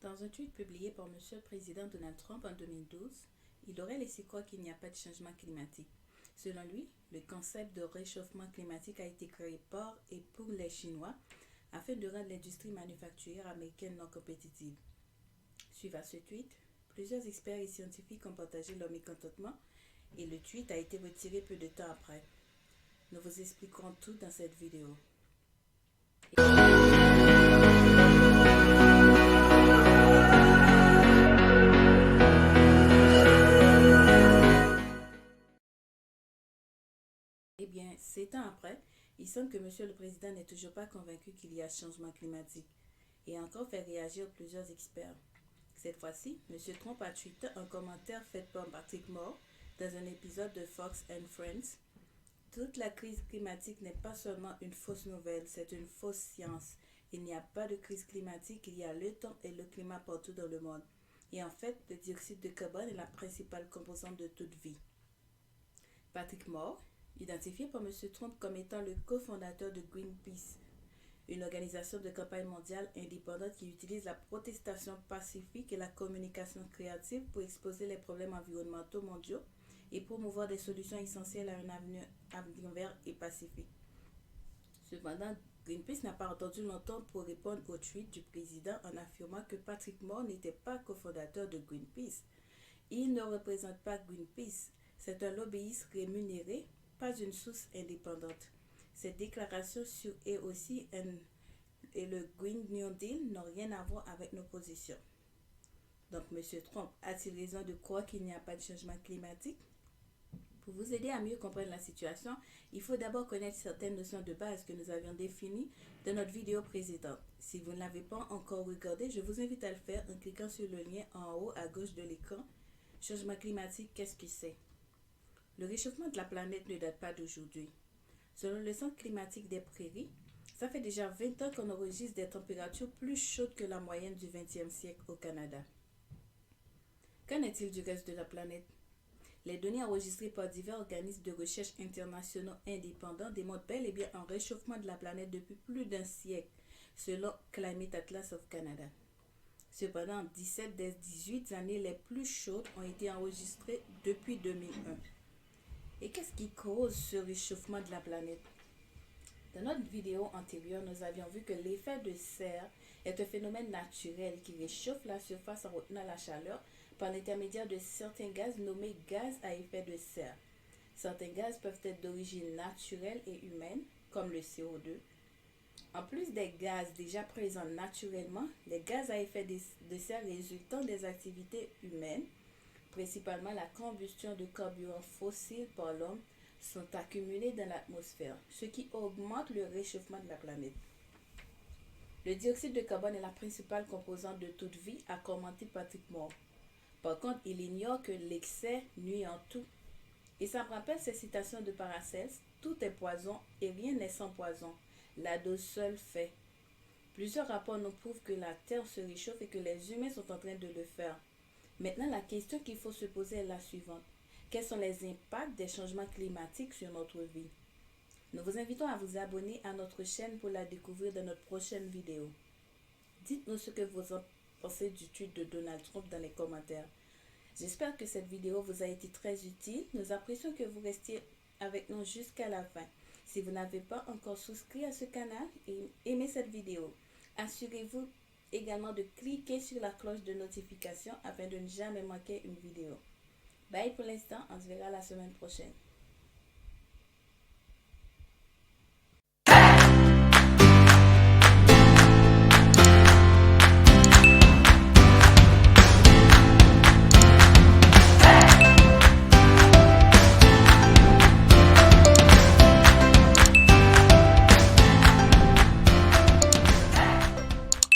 Dans un tweet publié par M. le Président Donald Trump en 2012, il aurait laissé croire qu'il n'y a pas de changement climatique. Selon lui, le concept de réchauffement climatique a été créé par et pour les Chinois afin de rendre l'industrie manufacturière américaine non compétitive. Suite à ce tweet, plusieurs experts et scientifiques ont partagé leur mécontentement et le tweet a été retiré peu de temps après. Nous vous expliquerons tout dans cette vidéo. Eh bien, 7 ans après, il semble que M. le Président n'est toujours pas convaincu qu'il y a changement climatique et a encore fait réagir plusieurs experts. Cette fois-ci, M. Trump a tweeté un commentaire fait par Patrick Moore dans un épisode de Fox and Friends. Toute la crise climatique n'est pas seulement une fausse nouvelle, c'est une fausse science. Il n'y a pas de crise climatique, il y a le temps et le climat partout dans le monde. Et en fait, le dioxyde de carbone est la principale composante de toute vie. Patrick Moore, identifié par M. Trump comme étant le cofondateur de Greenpeace, une organisation de campagne mondiale indépendante qui utilise la protestation pacifique et la communication créative pour exposer les problèmes environnementaux mondiaux et promouvoir des solutions essentielles à un avenir vert et pacifique. Cependant, Greenpeace n'a pas attendu longtemps pour répondre au tweet du président en affirmant que Patrick Moore n'était pas cofondateur de Greenpeace. Il ne représente pas Greenpeace, c'est un lobbyiste rémunéré, pas une source indépendante. Cette déclaration sur et le Green New Deal n'ont rien à voir avec nos positions. Donc, M. Trump a-t-il raison de croire qu'il n'y a pas de changement climatique? Pour vous aider à mieux comprendre la situation, il faut d'abord connaître certaines notions de base que nous avions définies dans notre vidéo précédente. Si vous ne l'avez pas encore regardée, je vous invite à le faire en cliquant sur le lien en haut à gauche de l'écran. Changement climatique, qu'est-ce que c'est? Le réchauffement de la planète ne date pas d'aujourd'hui. Selon le Centre climatique des prairies, ça fait déjà 20 ans qu'on enregistre des températures plus chaudes que la moyenne du XXe siècle au Canada. Qu'en est-il du reste de la planète? Les données enregistrées par divers organismes de recherche internationaux indépendants démontrent bel et bien un réchauffement de la planète depuis plus d'un siècle, selon Climate Atlas of Canada. Cependant, 17 des 18 années les plus chaudes ont été enregistrées depuis 2001. Et qu'est-ce qui cause ce réchauffement de la planète? Dans notre vidéo antérieure, nous avions vu que l'effet de serre est un phénomène naturel qui réchauffe la surface en retenant la chaleur par l'intermédiaire de certains gaz nommés gaz à effet de serre. Certains gaz peuvent être d'origine naturelle et humaine, comme le CO2. En plus des gaz déjà présents naturellement, les gaz à effet de serre résultant des activités humaines, principalement la combustion de carburants fossiles par l'homme, sont accumulés dans l'atmosphère, ce qui augmente le réchauffement de la planète. Le dioxyde de carbone est la principale composante de toute vie, a commenté Patrick Moore. Par contre, il ignore que l'excès nuit en tout. Et ça me rappelle ces citations de Paracels: tout est poison et rien n'est sans poison. La dose seule fait. Plusieurs rapports nous prouvent que la Terre se réchauffe et que les humains sont en train de le faire. Maintenant, la question qu'il faut se poser est la suivante. Quels sont les impacts des changements climatiques sur notre vie? Nous vous invitons à vous abonner à notre chaîne pour la découvrir dans notre prochaine vidéo. Dites-nous ce que vous en pensez du tweet de Donald Trump dans les commentaires. J'espère que cette vidéo vous a été très utile. Nous apprécions que vous restiez avec nous jusqu'à la fin. Si vous n'avez pas encore souscrit à ce canal et aimé cette vidéo, assurez-vous également de cliquer sur la cloche de notification afin de ne jamais manquer une vidéo. Bye pour l'instant, on se verra la semaine prochaine.